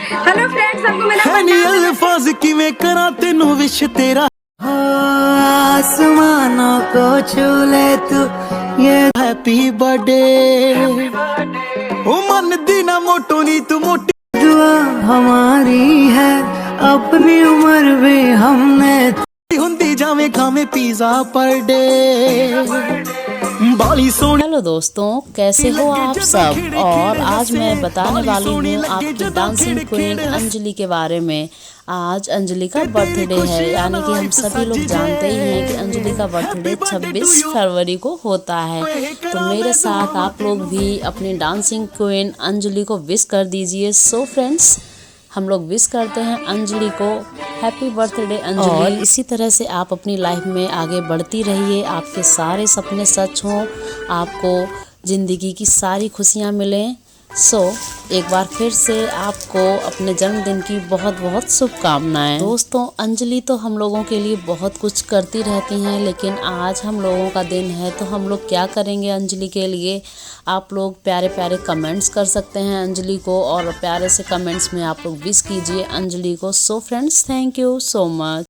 Hello friends, आपको मेरा है नी अल्फाज किवें करा तेनू विश तेरा आसमानों को छू ले तू ये हैप्पी बर्थडे ओ मन दी ना मोटो नी तू मोटी दुआ हमारी है अपनी उम्र भी हमने हुंदी जावे खावे पिज़्ज़ा पर डे बाली सोनी। हेलो दोस्तों, कैसे हो आप सब। और आज मैं बताने वाली हूँ आपकी डांसिंग क्वीन अंजलि के बारे में। आज अंजलि का बर्थडे है, यानी कि हम सभी लोग जानते ही हैं कि अंजलि का बर्थडे 26 फरवरी को होता है। तो मेरे साथ आप लोग भी अपनी डांसिंग क्वीन अंजलि को विश कर दीजिए। सो फ्रेंड्स, हम लोग विश करते हैं अंजलि को हैप्पी बर्थडे अंजलि। और इसी तरह से आप अपनी लाइफ में आगे बढ़ती रहिए, आपके सारे सपने सच हों, आपको ज़िंदगी की सारी खुशियाँ मिलें। एक बार फिर से आपको अपने जन्मदिन की बहुत बहुत शुभकामनाएं। दोस्तों, अंजलि तो हम लोगों के लिए बहुत कुछ करती रहती हैं, लेकिन आज हम लोगों का दिन है तो हम लोग क्या करेंगे अंजलि के लिए। आप लोग प्यारे प्यारे कमेंट्स कर सकते हैं अंजलि को, और प्यारे से कमेंट्स में आप लोग विश कीजिए अंजलि को। So friends, thank you so much.